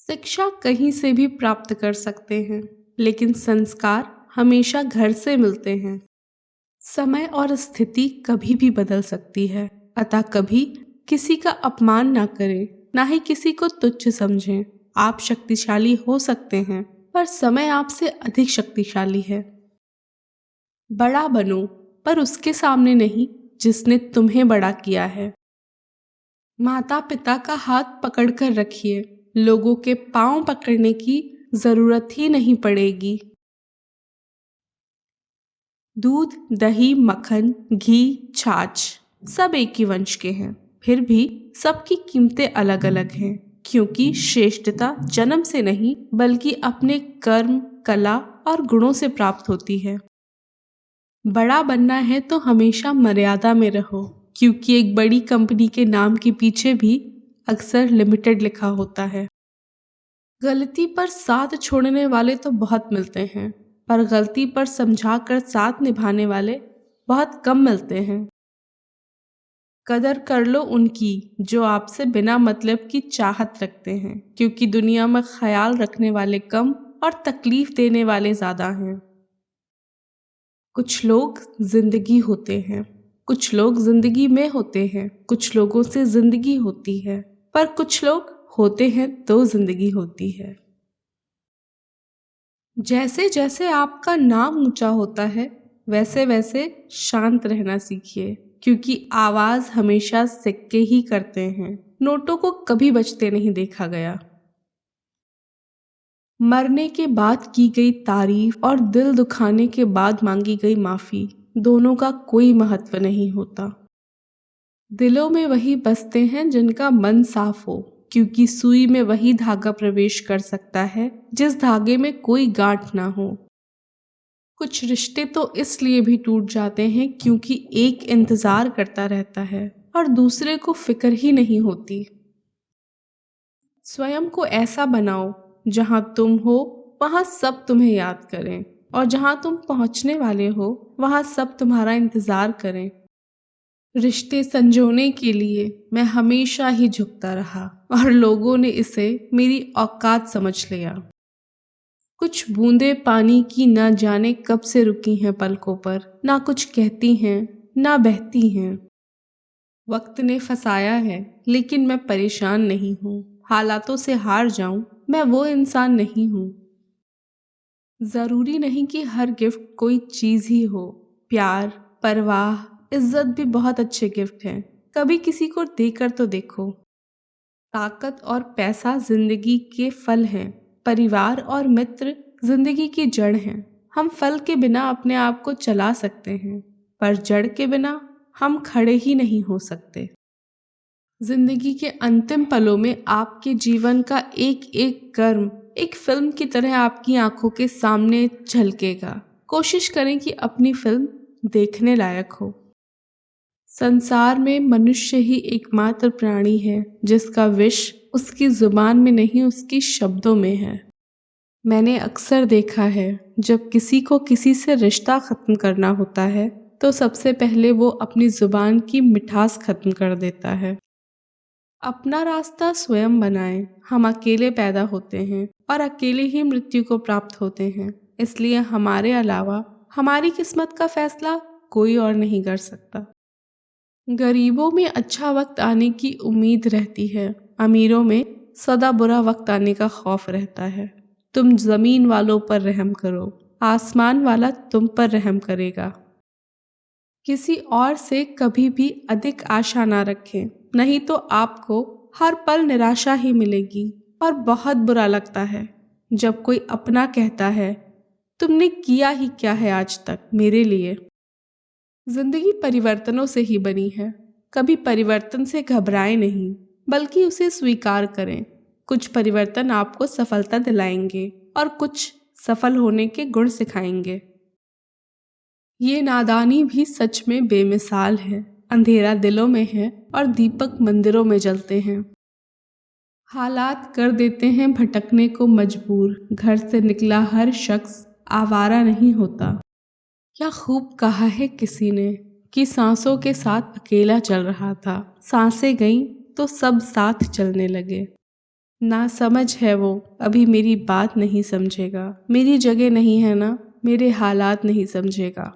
शिक्षा कहीं से भी प्राप्त कर सकते हैं, लेकिन संस्कार हमेशा घर से मिलते हैं। समय और स्थिति कभी भी बदल सकती है, अतः कभी किसी का अपमान ना करें, ना ही किसी को तुच्छ समझें। आप शक्तिशाली हो सकते हैं, पर समय आपसे अधिक शक्तिशाली है। बड़ा बनो, पर उसके सामने नहीं जिसने तुम्हें बड़ा किया है। माता पिता का हाथ पकड़कर रखिए, लोगों के पांव पकड़ने की जरूरत ही नहीं पड़ेगी। दूध, दही, मक्खन, घी, छाछ सब एक ही वंश के हैं, फिर भी सबकी कीमतें अलग अलग हैं, क्योंकि श्रेष्ठता जन्म से नहीं बल्कि अपने कर्म, कला और गुणों से प्राप्त होती है। बड़ा बनना है तो हमेशा मर्यादा में रहो, क्योंकि एक बड़ी कंपनी के नाम के पीछे भी अक्सर लिमिटेड लिखा होता है। गलती पर साथ छोड़ने वाले तो बहुत मिलते हैं, पर गलती पर समझाकर साथ निभाने वाले बहुत कम मिलते हैं। कदर कर लो उनकी जो आपसे बिना मतलब की चाहत रखते हैं, क्योंकि दुनिया में ख्याल रखने वाले कम और तकलीफ देने वाले ज्यादा हैं। कुछ लोग जिंदगी होते हैं, कुछ लोग जिंदगी में होते हैं, कुछ लोगों से जिंदगी होती है, पर कुछ लोग होते हैं तो जिंदगी होती है। जैसे जैसे आपका नाम ऊंचा होता है, वैसे वैसे शांत रहना सीखिए, क्योंकि आवाज हमेशा सिक्के ही करते हैं, नोटों को कभी बजते नहीं देखा गया। मरने के बाद की गई तारीफ और दिल दुखाने के बाद मांगी गई माफी, दोनों का कोई महत्व नहीं होता। दिलों में वही बसते हैं जिनका मन साफ हो, क्योंकि सुई में वही धागा प्रवेश कर सकता है जिस धागे में कोई गांठ ना हो। कुछ रिश्ते तो इसलिए भी टूट जाते हैं क्योंकि एक इंतजार करता रहता है और दूसरे को फिक्र ही नहीं होती। स्वयं को ऐसा बनाओ जहां तुम हो वहां सब तुम्हें याद करें, और जहां तुम पहुंचने वाले हो वहां सब तुम्हारा इंतजार करें। रिश्ते संजोने के लिए मैं हमेशा ही झुकता रहा, और लोगों ने इसे मेरी औकात समझ लिया। कुछ बूंदें पानी की न जाने कब से रुकी हैं पलकों पर, ना कुछ कहती हैं ना बहती हैं। वक्त ने फंसाया है, लेकिन मैं परेशान नहीं हूँ। हालातों से हार जाऊं, मैं वो इंसान नहीं हूँ। जरूरी नहीं कि हर गिफ्ट कोई चीज ही हो। प्यार, परवाह, इज्जत भी बहुत अच्छे गिफ्ट हैं। कभी किसी को देकर तो देखो। ताकत और पैसा जिंदगी के फल हैं, परिवार और मित्र जिंदगी की जड़ हैं। हम फल के बिना अपने आप को चला सकते हैं, पर जड़ के बिना हम खड़े ही नहीं हो सकते। जिंदगी के अंतिम पलों में आपके जीवन का एक एक कर्म एक फिल्म की तरह आपकी आंखों के सामने झलकेगा। कोशिश करें कि अपनी फिल्म देखने लायक हो। संसार में मनुष्य ही एकमात्र प्राणी है जिसका विष उसकी जुबान में नहीं उसकी शब्दों में है। मैंने अक्सर देखा है, जब किसी को किसी से रिश्ता खत्म करना होता है तो सबसे पहले वो अपनी जुबान की मिठास खत्म कर देता है। अपना रास्ता स्वयं बनाएं। हम अकेले पैदा होते हैं और अकेले ही मृत्यु को प्राप्त होते हैं, इसलिए हमारे अलावा हमारी किस्मत का फैसला कोई और नहीं कर सकता। गरीबों में अच्छा वक्त आने की उम्मीद रहती है, अमीरों में सदा बुरा वक्त आने का खौफ रहता है। तुम जमीन वालों पर रहम करो, आसमान वाला तुम पर रहम करेगा। किसी और से कभी भी अधिक आशा ना रखें, नहीं तो आपको हर पल निराशा ही मिलेगी। और बहुत बुरा लगता है जब कोई अपना कहता है, तुमने किया ही क्या है आज तक मेरे लिए। जिंदगी परिवर्तनों से ही बनी है, कभी परिवर्तन से घबराएं नहीं, बल्कि उसे स्वीकार करें। कुछ परिवर्तन आपको सफलता दिलाएंगे और कुछ सफल होने के गुण सिखाएंगे। ये नादानी भी सच में बेमिसाल है। अंधेरा दिलों में है और दीपक मंदिरों में जलते हैं। हालात कर देते हैं भटकने को मजबूर, घर से निकला हर शख्स आवारा नहीं होता। क्या खूब कहा है किसी ने कि सांसों के साथ अकेला चल रहा था, सांसें गईं तो सब साथ चलने लगे। ना समझ है वो, अभी मेरी बात नहीं समझेगा। मेरी जगह नहीं है ना, मेरे हालात नहीं समझेगा।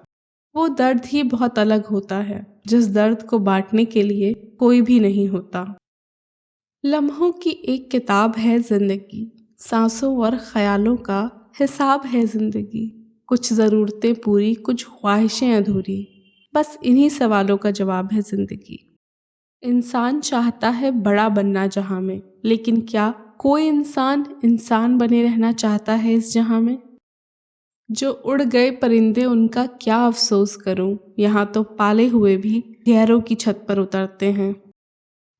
वो दर्द ही बहुत अलग होता है, जिस दर्द को बांटने के लिए कोई भी नहीं होता। लम्हों की एक किताब है जिंदगी, सांसों और ख्यालों का हिसाब है जिंदगी। कुछ ज़रूरतें पूरी, कुछ ख्वाहिशें अधूरी, बस इन्हीं सवालों का जवाब है जिंदगी। इंसान चाहता है बड़ा बनना जहाँ में, लेकिन क्या कोई इंसान इंसान बने रहना चाहता है इस जहाँ में? जो उड़ गए परिंदे उनका क्या अफसोस करूं, यहाँ तो पाले हुए भी गैरों की छत पर उतरते हैं।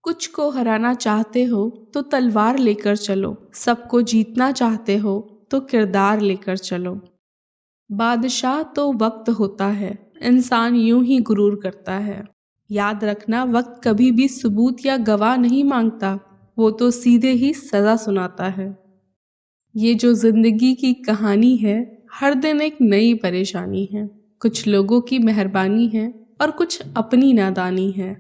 कुछ को हराना चाहते हो तो तलवार लेकर चलो, सबको जीतना चाहते हो तो किरदार लेकर चलो। बादशाह तो वक्त होता है, इंसान यूं ही गुरूर करता है। याद रखना, वक्त कभी भी सबूत या गवाह नहीं मांगता, वो तो सीधे ही सजा सुनाता है। ये जो जिंदगी की कहानी है, हर दिन एक नई परेशानी है। कुछ लोगों की मेहरबानी है और कुछ अपनी नादानी है।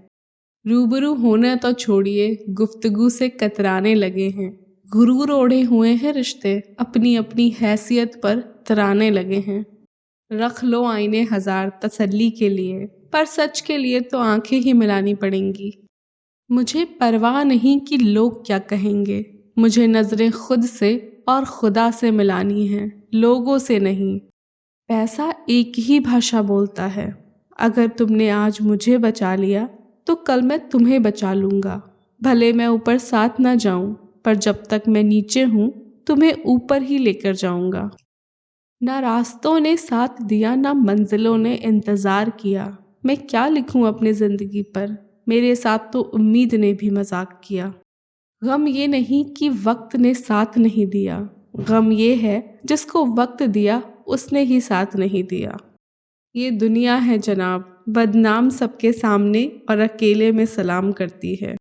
रूबरू होना तो छोड़िए, गुफ्तगू से कतराने लगे हैं। गुरूर ओढ़े हुए हैं रिश्ते, अपनी अपनी हैसियत पर तराने लगे हैं। रख लो आईने हजार तसल्ली के लिए, पर सच के लिए तो आंखें ही मिलानी पड़ेंगी। मुझे परवाह नहीं कि लोग क्या कहेंगे, मुझे नजरें खुद से और खुदा से मिलानी है, लोगों से नहीं। पैसा एक ही भाषा बोलता है, अगर तुमने आज मुझे बचा लिया तो कल मैं तुम्हें बचा लूंगा। भले मैं ऊपर साथ ना जाऊं, पर जब तक मैं नीचे हूं तुम्हें ऊपर ही लेकर जाऊंगा। ना रास्तों ने साथ दिया, ना मंजिलों ने इंतज़ार किया। मैं क्या लिखूं अपनी ज़िंदगी पर, मेरे साथ तो उम्मीद ने भी मजाक किया। गम ये नहीं कि वक्त ने साथ नहीं दिया, गम ये है जिसको वक्त दिया उसने ही साथ नहीं दिया। ये दुनिया है जनाब, बदनाम सबके सामने और अकेले में सलाम करती है।